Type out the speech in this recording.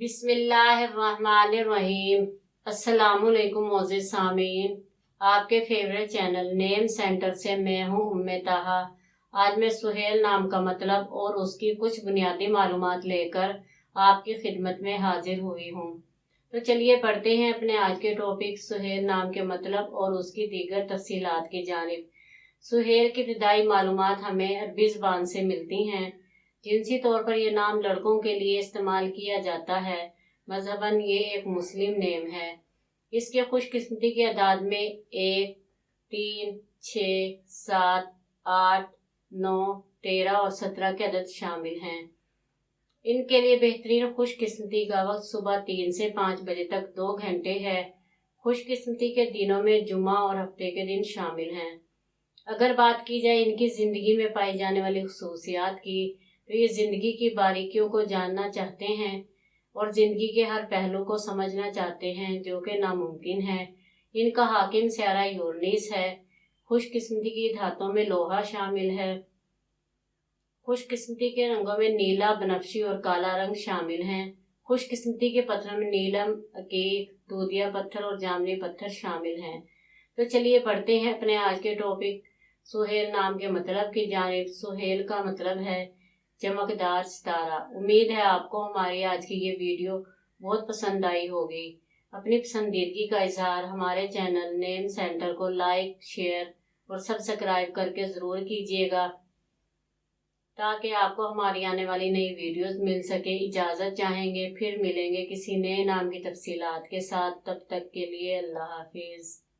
बिस्मिल्लाहिर्रहमानिर्रहीम। अस्सलामुअलैकुम मोअज़्ज़िज़ सामीन, आपके फेवरेट चैनल नेम सेंटर से मैं हूँ उम्मे ताहा। आज मैं सुहेल नाम का मतलब और उसकी कुछ बुनियादी मालूमात लेकर आपकी खिदमत में हाजिर हुई हूँ। तो चलिए पढ़ते हैं अपने आज के टॉपिक सुहेल नाम के मतलब और उसकी दीगर तफसीलात की जानिब। सुहेल की इब्तिदाई मालूमात हमें अरबी ज़बान से मिलती हैं। जिनसी तौर पर यह नाम लड़कों के लिए इस्तेमाल किया जाता है। मजहबन ये एक मुस्लिम नेम है। इसके खुशकिस्मती की अदाद में 1, 3, 6, 7, 8, 9, 13 और 17 के अदद शामिल हैं। इनके लिए बेहतरीन खुशकिस्मती का वक्त सुबह 3 से 5 बजे तक 2 घंटे है। खुशकिस्मती के दिनों में जुमा और हफ्ते के दिन शामिल हैं। अगर बात की जाए इनकी ज़िंदगी में पाई जाने वाली खसूसियात की, तो ये ज़िंदगी की बारीकियों को जानना चाहते हैं और ज़िंदगी के हर पहलू को समझना चाहते हैं, जो कि नामुमकिन है। इनका हाकिम स्यारा यूरेनस है। खुशकिस्मती की धातों में लोहा शामिल है। खुशकिस्मती के रंगों में नीला, बनफशी और काला रंग शामिल हैं। खुशकिस्मती के पत्थरों में नीलम, अकीक, दूधिया पत्थर और जामनी पत्थर शामिल हैं। तो चलिए पढ़ते हैं अपने आज के टॉपिक सुहेल नाम के मतलब की जानिब। सुहेल का मतलब है चमकदार सितारा। उम्मीद है आपको हमारी आज की ये वीडियो बहुत पसंद आई होगी। अपनी पसंदीदगी का इजहार हमारे चैनल नेम सेंटर को लाइक, शेयर और सब्सक्राइब करके ज़रूर कीजिएगा, ताकि आपको हमारी आने वाली नई वीडियोस मिल सके। इजाज़त चाहेंगे, फिर मिलेंगे किसी नए नाम की तफसीलात के साथ। तब तक के लिए अल्लाह हाफिज़।